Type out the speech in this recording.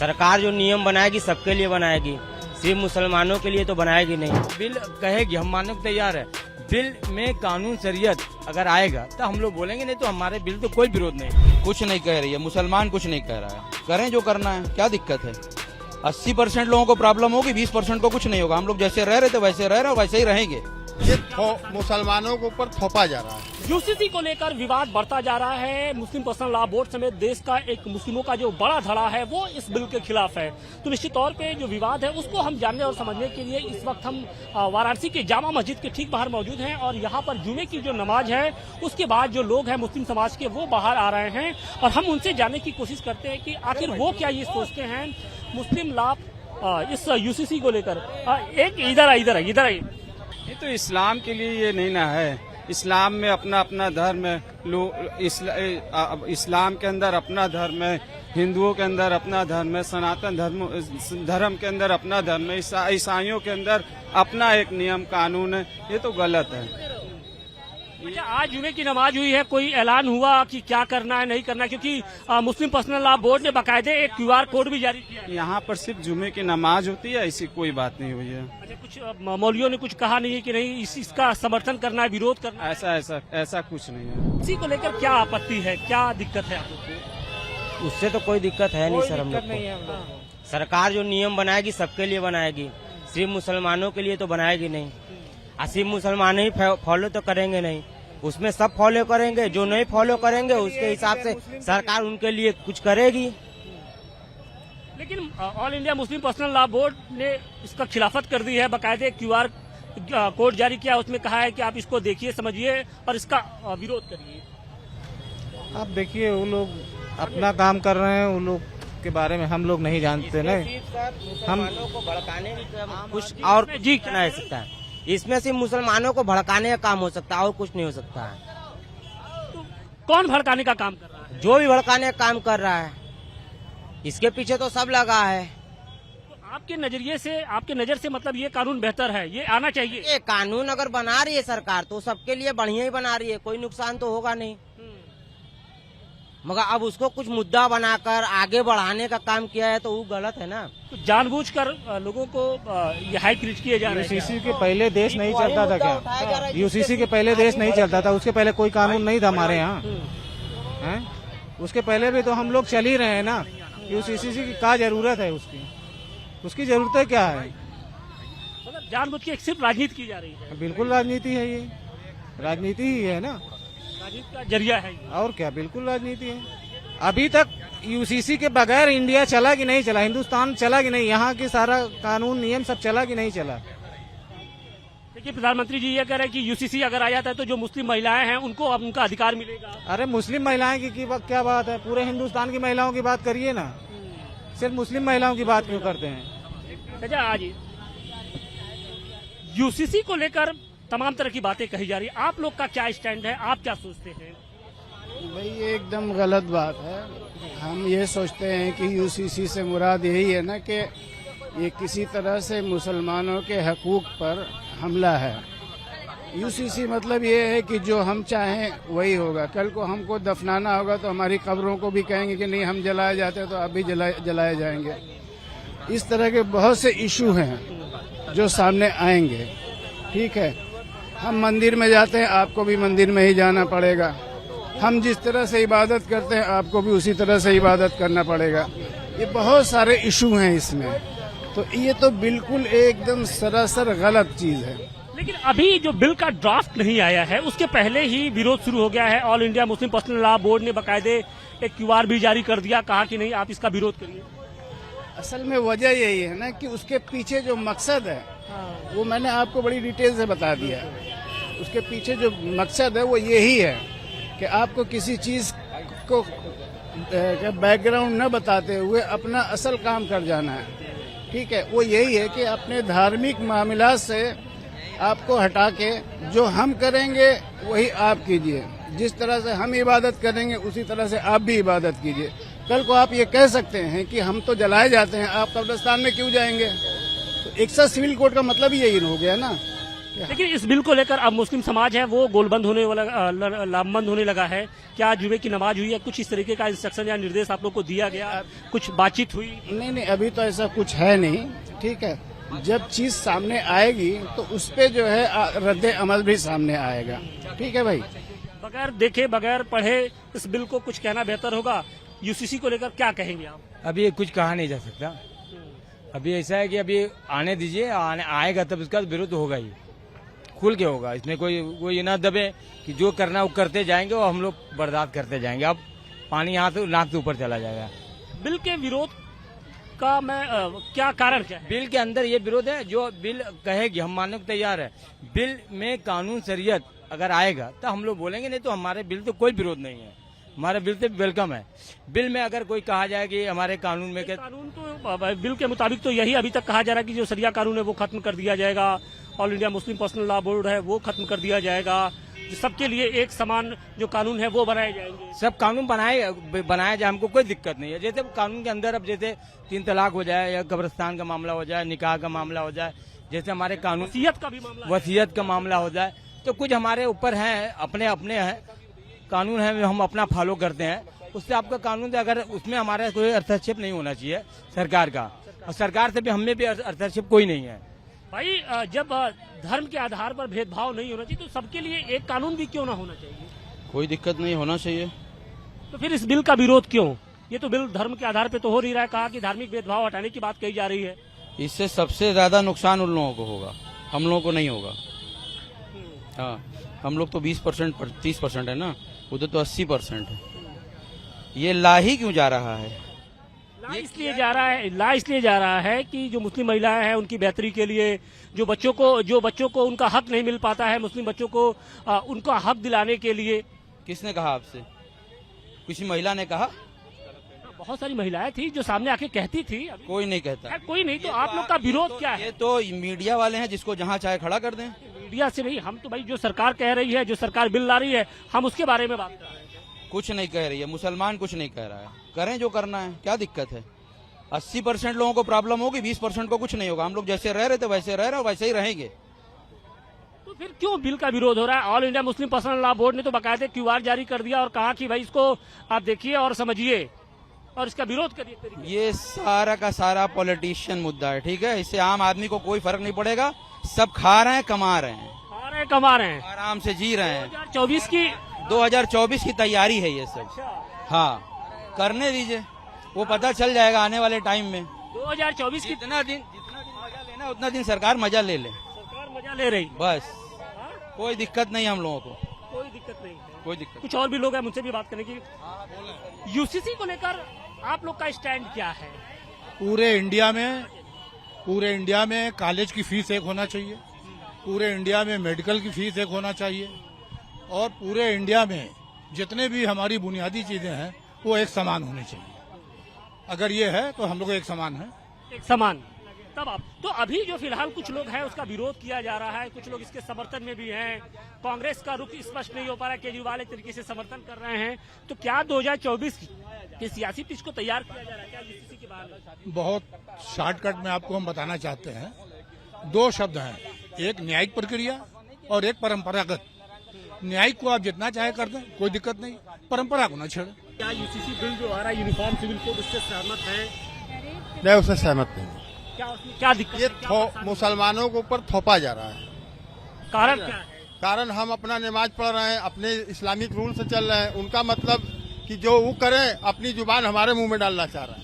सरकार जो नियम बनाएगी सबके लिए बनाएगी, सिर्फ मुसलमानों के लिए तो बनाएगी नहीं। बिल कहेगी, हम मानने को तैयार है। बिल में कानून शरीयत अगर आएगा तो हम लोग बोलेंगे, नहीं तो हमारे बिल तो कोई विरोध नहीं। कुछ नहीं कह रही है, मुसलमान कुछ नहीं कह रहा है, करें जो करना है, क्या दिक्कत है। 80% लोगों को प्रॉब्लम होगी, 20% को कुछ नहीं होगा। हम लोग जैसे रह रहे थे वैसे रह रहे हैं, वैसे ही रहेंगे। ये मुसलमानों के ऊपर थोपा जा रहा है। यूसीसी को लेकर विवाद बढ़ता जा रहा है। मुस्लिम पर्सनल लॉ बोर्ड समेत देश का एक मुस्लिमों का जो बड़ा धड़ा है वो इस बिल के खिलाफ है। तो निश्चित तौर पे जो विवाद है उसको हम जानने और समझने के लिए इस वक्त हम वाराणसी के जामा मस्जिद के ठीक बाहर मौजूद हैं और यहाँ पर जुमे की जो नमाज है उसके बाद जो लोग हैं मुस्लिम समाज के वो बाहर आ रहे हैं और हम उनसे जानने की कोशिश करते हैं कि आखिर वो क्या ये सोचते हैं मुस्लिम लॉ इस यूसीसी को लेकर। एक इधर आइए। ये तो इस्लाम के लिए ये नहीं ना है। इस्लाम में अपना अपना धर्म है, इस्लाम के अंदर अपना धर्म है, हिंदुओं के अंदर अपना धर्म है, सनातन धर्म के अंदर अपना धर्म है, ईसाइयों के अंदर अपना एक नियम कानून है। ये तो गलत है। अच्छा, आज जुमे की नमाज हुई है, कोई ऐलान हुआ कि क्या करना है नहीं करना है? क्योंकि मुस्लिम पर्सनल लॉ बोर्ड ने बाकायदे एक QR कोड भी जारी किया है। यहाँ पर सिर्फ जुमे की नमाज होती है, ऐसी कोई बात नहीं हुई है। अच्छा, कुछ मौलवियों ने कुछ कहा नहीं है कि नहीं इसका समर्थन करना है, विरोध करना है? ऐसा कुछ नहीं है। इसी को लेकर क्या आपत्ति है, क्या दिक्कत है आप लोग को? उससे तो कोई दिक्कत है नहीं सर, हम लोग को। सरकार जो नियम बनाएगी सबके लिए बनाएगी, सिर्फ मुसलमानों के लिए तो बनाएगी नहीं। सिर्फ मुसलमान ही फॉलो तो करेंगे नहीं, उसमें सब फॉलो करेंगे। जो नहीं फॉलो करेंगे उसके हिसाब से सरकार उनके लिए कुछ करेगी। लेकिन all India Muslim personal law board ने इसका खिलाफत कर दी है, बाकायदे QR कोड जारी किया, उसमें कहा है कि आप इसको देखिए समझिए और इसका विरोध करिए। आप देखिए, वो लोग अपना काम कर रहे हैं, उन लोग के बारे में हम लोग नहीं जानते ना। हम को भड़काने कुछ और जी क्या हो सकता है, इसमें सिर्फ मुसलमानों को भड़काने का काम हो सकता है और कुछ नहीं हो सकता है। तो कौन भड़काने का काम कर रहा है? जो भी भड़काने का काम कर रहा है, इसके पीछे तो सब लगा है। तो आपके नजरिए से, आपके नजर से मतलब ये कानून बेहतर है, ये आना चाहिए? ये कानून अगर बना रही है सरकार तो सबके लिए बढ़िया ही बना रही है, कोई नुकसान तो होगा नहीं। मगर अब उसको कुछ मुद्दा बनाकर आगे बढ़ाने का काम किया है तो वो गलत है ना। तो जानबूझकर लोगों को ये हाई क्रिच किए जा रहे हैं। यूसीसी के पहले देश नहीं चलता था क्या? यूसीसी के पहले देश नहीं चलता था, उसके पहले कोई कानून नहीं था हमारे यहाँ हैं? उसके पहले भी तो हम लोग चल ही रहे हैं ना। यूसीसी की क्या जरूरत है? उसकी जरूरत क्या है? मतलब जानबूझ के सिर्फ राजनीति की जा रही है। बिल्कुल राजनीति है, ये राजनीति ही है ना, राजनीति का जरिया है और क्या। बिल्कुल राजनीति है। अभी तक यूसीसी के बगैर इंडिया चला कि नहीं चला, हिंदुस्तान चला कि नहीं, यहाँ के सारा कानून नियम सब चला कि नहीं चला। देखिए, प्रधानमंत्री जी ये कह रहे हैं कि यूसीसी अगर आ जाता है तो जो मुस्लिम महिलाएं हैं उनको अब उनका अधिकार मिलेगा। अरे मुस्लिम महिलाएं की क्या बात है? पूरे हिंदुस्तान की महिलाओं की बात करिए ना, सिर्फ मुस्लिम महिलाओं की बात क्यों करते हैं? अच्छा, आज यूसीसी को लेकर तमाम तरह की बातें कही जा रही है, आप लोग का क्या स्टैंड है, आप क्या सोचते हैं? भाई ये एकदम गलत बात है। हम ये सोचते हैं कि यूसीसी से मुराद यही है ना कि ये किसी तरह से मुसलमानों के हकूक पर हमला है। यूसीसी मतलब ये है कि जो हम चाहें वही होगा। कल को हमको दफनाना होगा तो हमारी कब्रों को भी कहेंगे कि नहीं, हम जलाए जाते हैं तो आप भी जलाए जाएंगे। इस तरह के बहुत से इशू हैं जो सामने आएंगे। ठीक है, हम मंदिर में जाते हैं, आपको भी मंदिर में ही जाना पड़ेगा। हम जिस तरह से इबादत करते हैं आपको भी उसी तरह से इबादत करना पड़ेगा। ये बहुत सारे इशू हैं इसमें, तो ये तो बिल्कुल एकदम सरासर गलत चीज है। लेकिन अभी जो बिल का ड्राफ्ट नहीं आया है उसके पहले ही विरोध शुरू हो गया है। All India Muslim personal law board ने बाकायदे एक QR भी जारी कर दिया, कहा कि नहीं आप इसका विरोध करिए। असल में वजह यही है ना कि उसके पीछे जो मकसद है वो मैंने आपको बड़ी डिटेल से बता दिया। उसके पीछे जो मकसद है वो यही है कि आपको किसी चीज को बैकग्राउंड न बताते हुए अपना असल काम कर जाना है। ठीक है, वो यही है कि अपने धार्मिक मामला से आपको हटा के जो हम करेंगे वही आप कीजिए। जिस तरह से हम इबादत करेंगे उसी तरह से आप भी इबादत कीजिए। कल को आप ये कह सकते हैं कि हम तो जलाए जाते हैं, आप कब्रिस्तान में क्यों जाएंगे? तो एक सिविल कोड का मतलब ही यही हो गया ना लेकिन इस बिल को लेकर अब मुस्लिम समाज है वो गोलबंद होने वाला लामबंद होने लगा है। क्या जुमे की नमाज हुई है, कुछ इस तरीके का इंस्ट्रक्शन या निर्देश आप लोग को दिया गया, कुछ बातचीत हुई? नहीं, अभी तो ऐसा कुछ है नहीं। ठीक है, जब चीज सामने आएगी तो उस पे जो है रद्द अमल भी सामने आएगा। ठीक है भाई, बगैर देखे बगैर पढ़े इस बिल को कुछ कहना बेहतर होगा। यूसीसी को लेकर क्या कहेंगे आप? अभी कुछ कहा नहीं जा सकता। अभी ऐसा है कि अभी आने दीजिए, आएगा तब उसका विरोध होगा ही, खुल के होगा। इसमें कोई ना दबे कि जो करना वो करते जाएंगे और हम लोग बर्दाश्त करते जाएंगे। अब पानी यहाँ से नाक से ऊपर चला जाएगा। बिल के विरोध का क्या कारण क्या है? बिल के अंदर ये विरोध है, जो बिल कहेगी हम मानने को तैयार है। बिल में कानून शरीयत अगर आएगा तो हम लोग बोलेंगे, नहीं तो हमारे बिल तो कोई विरोध नहीं है, हमारा बिल तो वेलकम है। बिल में अगर कोई कहा जाए कि हमारे कानून में कानून तो बिल के मुताबिक तो यही अभी तक कहा जा रहा है कि जो शरिया कानून है वो खत्म कर दिया जाएगा, all India Muslim personal law board है वो खत्म कर दिया जाएगा, सबके लिए एक समान जो कानून है वो बनाए जाएंगे। सब कानून बनाया जाए, हमको कोई दिक्कत नहीं है। जैसे कानून के अंदर अब जैसे 3 तलाक हो जाए या कब्रिस्तान का मामला हो जाए, निकाह का मामला हो जाए, जैसे हमारे कानून वसीयत का भी मामला, वसीयत का मामला हो जाए, तो कुछ हमारे ऊपर है, अपने हैं कानून है, हम अपना फॉलो करते हैं। उससे आपका कानून से अगर उसमें हमारा कोई हस्तक्षेप नहीं होना चाहिए सरकार का, और सरकार से भी हमें भी हस्तक्षेप कोई नहीं है। भाई जब धर्म के आधार पर भेदभाव नहीं होना चाहिए तो सबके लिए एक कानून भी क्यों ना होना चाहिए? कोई दिक्कत नहीं, होना चाहिए। तो फिर इस बिल का विरोध क्यों? ये तो बिल धर्म के आधार पर तो हो नहीं रहा है। कहा कि धार्मिक भेदभाव हटाने की बात कही जा रही है। इससे सबसे ज्यादा नुकसान उन लोगों को होगा, हम लोगों को नहीं होगा। हाँ, हम लोग तो 20% 30% है ना, उधर तो 80% है। ये ला ही क्यों जा रहा है? ला इसलिए जा रहा है कि जो मुस्लिम महिलाएं हैं उनकी बेहतरी के लिए, जो बच्चों को उनका हक नहीं मिल पाता है, मुस्लिम बच्चों को उनका हक दिलाने के लिए। किसने कहा आपसे? किसी महिला ने कहा? बहुत सारी महिलाएं थी जो सामने आके कहती थी। कोई नहीं कहता। कोई नहीं, तो आप लोग का विरोध क्या है? ये तो मीडिया वाले हैं, जिसको जहाँ चाहे खड़ा कर दें। मीडिया से नहीं, हम तो भाई जो सरकार कह रही है, जो सरकार बिल ला रही है, हम उसके बारे में बात कर रहे हैं। कुछ नहीं कह रही है, मुसलमान कुछ नहीं कह रहा है। करें जो करना है, क्या दिक्कत है? 80% लोगों को प्रॉब्लम होगी, 20% को कुछ नहीं होगा। हम लोग जैसे रह रहे थे वैसे रह रहे और वैसे ही रहेंगे। तो फिर क्यों बिल का विरोध हो रहा है? All India Muslim personal law board ने तो बाकायदे QR जारी कर दिया और कहा कि भाई इसको आप देखिए और समझिए और इसका विरोध करिए। ये सारा का सारा पॉलिटिशियन मुद्दा है, ठीक है? इससे आम आदमी को कोई फर्क नहीं पड़ेगा। सब खा रहे हैं, कमा रहे हैं, आराम से जी रहे हैं। 2024 की तैयारी है ये सब। हाँ, करने दीजिए, वो पता चल जाएगा आने वाले टाइम में। 2024 की जितना दिन मजा लेना उतना दिन सरकार मजा ले ले। सरकार मजा ले रही, बस कोई दिक्कत नहीं हम लोगों को, कोई दिक्कत नहीं है। कोई दिक्कत। कुछ और भी लोग हैं, मुझसे भी बात करने की। यूसीसी को लेकर आप लोग का स्टैंड क्या है? पूरे इंडिया में कॉलेज की फीस एक होना चाहिए, पूरे इंडिया में मेडिकल की फीस एक होना चाहिए, और पूरे इंडिया में जितने भी हमारी बुनियादी चीजें हैं वो एक समान होनी चाहिए। अगर ये है तो हम लोग एक समान है, एक समान। तब आप तो अभी जो फिलहाल कुछ लोग हैं उसका विरोध किया जा रहा है, कुछ लोग इसके समर्थन में भी हैं। कांग्रेस का रुख स्पष्ट नहीं हो पा रहा है, केजरीवाल एक तरीके से समर्थन कर रहे हैं। तो क्या 2024 की सियासी पिच को तैयार किया जा रहा है क्या यूसीसी के बारे में? बहुत शॉर्टकट में आपको हम बताना चाहते हैं। 2 शब्द हैं, एक न्यायिक प्रक्रिया और एक परंपरागत। न्यायिक को आप जितना चाहे कर दें, कोई दिक्कत नहीं, परंपरा को न छेड़े। क्या यूसीसी बिल जो आ रहा है यूनिफॉर्म सिविल कोड, उससे सहमत है? मैं उससे सहमत नहीं। क्या उसमें क्या दिक्कत? ये मुसलमानों के ऊपर थोपा जा रहा है। कारण क्या है? कारण हम अपना नमाज पढ़ रहे हैं, अपने इस्लामिक रूल से चल रहे हैं, उनका मतलब कि जो वो करें अपनी जुबान हमारे मुंह में डालना चाह रहा है।